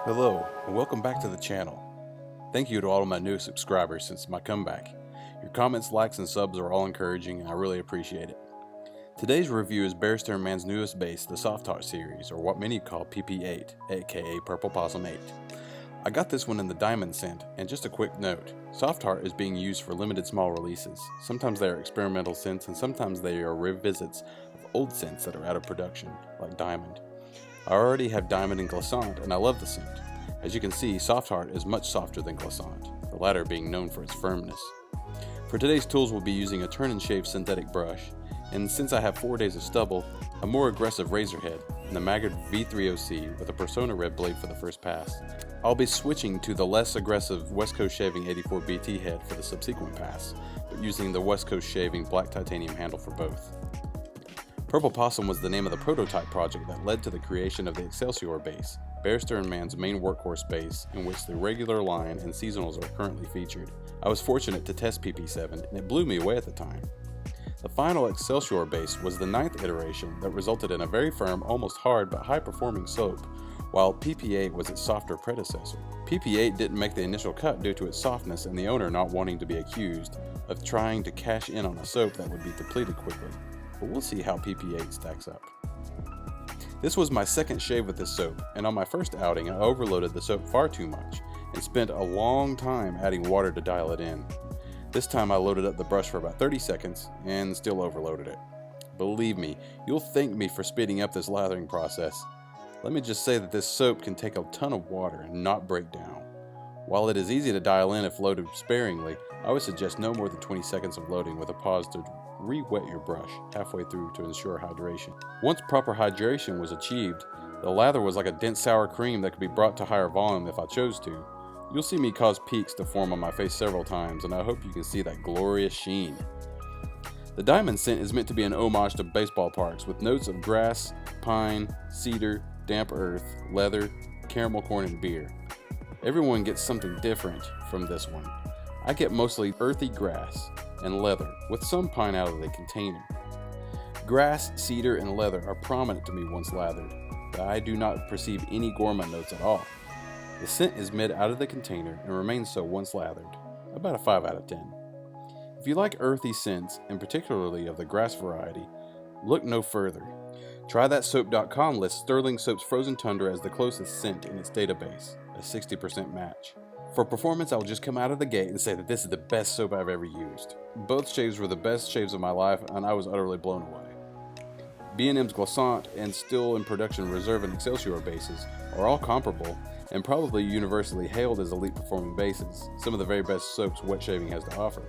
Hello, and welcome back to the channel. Thank you to all of my new subscribers since my comeback. Your comments, likes, and subs are all encouraging, and I really appreciate it. Today's review is Barrister and Mann's newest base, the Softheart series, or what many call PP8, aka Purple Possum 8. I got this one in the diamond scent, and just a quick note, Softheart is being used for limited small releases. Sometimes they are experimental scents, and sometimes they are revisits of old scents that are out of production, like diamond. I already have diamond and glissant, and I love the scent. As you can see, Softheart is much softer than glissant, the latter being known for its firmness. For today's tools, we'll be using a turn and shave synthetic brush, and since I have 4 days of stubble, a more aggressive razor head, and the Maggard V3OC with a Persona Red blade for the first pass. I'll be switching to the less aggressive West Coast Shaving 84 BT head for the subsequent pass, but using the West Coast Shaving black titanium handle for both. Purple Possum was the name of the prototype project that led to the creation of the Excelsior base, Barrister and Mann's main workhorse base, in which the regular line and seasonals are currently featured. I was fortunate to test PP7, and it blew me away at the time. The final Excelsior base was the 9th iteration that resulted in a very firm, almost hard, but high-performing soap, while PP8 was its softer predecessor. PP8 didn't make the initial cut due to its softness and the owner not wanting to be accused of trying to cash in on a soap that would be depleted quickly. But we'll see how PP8 stacks up. This was my second shave with this soap, and on my first outing I overloaded the soap far too much and spent a long time adding water to dial it in. This time I loaded up the brush for about 30 seconds and still overloaded it. Believe me, you'll thank me for speeding up this lathering process. Let me just say that this soap can take a ton of water and not break down. While it is easy to dial in if loaded sparingly, I would suggest no more than 20 seconds of loading with a pause to re-wet your brush halfway through to ensure hydration. Once proper hydration was achieved, the lather was like a dense sour cream that could be brought to higher volume if I chose to. You'll see me cause peaks to form on my face several times, and I hope you can see that glorious sheen. The diamond scent is meant to be an homage to baseball parks with notes of grass, pine, cedar, damp earth, leather, caramel corn, and beer. Everyone gets something different from this one. I get mostly earthy grass and leather, with some pine out of the container. Grass, cedar, and leather are prominent to me once lathered, but I do not perceive any gourmand notes at all. The scent is mid out of the container and remains so once lathered, about a 5 out of 10. If you like earthy scents, and particularly of the grass variety, look no further. Try that soap.com lists Sterling Soap's Frozen Tundra as the closest scent in its database, a 60% match. For performance, I'll just come out of the gate and say that this is the best soap I've ever used. Both shaves were the best shaves of my life, and I was utterly blown away. B&M's Glissant and still in production Reserve and Excelsior bases are all comparable and probably universally hailed as elite performing bases, some of the very best soaps wet shaving has to offer.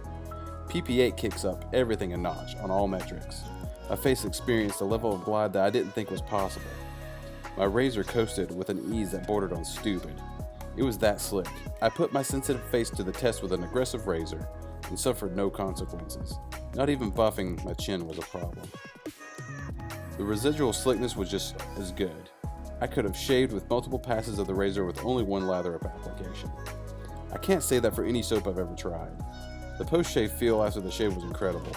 PP8 kicks up everything a notch on all metrics. My face experienced a level of glide that I didn't think was possible. My razor coasted with an ease that bordered on stupid. It was that slick. I put my sensitive face to the test with an aggressive razor and suffered no consequences. Not even buffing my chin was a problem. The residual slickness was just as good. I could have shaved with multiple passes of the razor with only one lather-up application. I can't say that for any soap I've ever tried. The post-shave feel after the shave was incredible.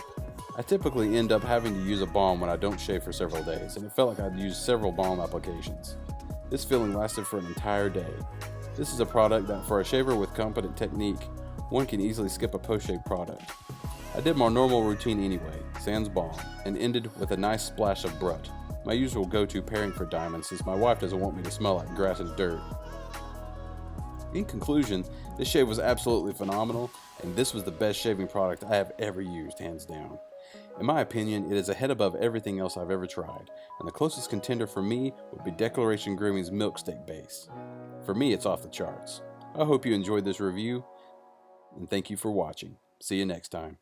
I typically end up having to use a balm when I don't shave for several days, and it felt like I'd used several balm applications. This feeling lasted for an entire day. This is a product that for a shaver with competent technique, one can easily skip a post-shave product. I did my normal routine anyway, sans balm, and ended with a nice splash of Brut, my usual go-to pairing for diamonds since my wife doesn't want me to smell like grass and dirt. In conclusion, this shave was absolutely phenomenal, and this was the best shaving product I have ever used, hands down. In my opinion, it is a head above everything else I've ever tried, and the closest contender for me would be Declaration Grooming's Milk Steak Base. For me, it's off the charts. I hope you enjoyed this review, and thank you for watching. See you next time.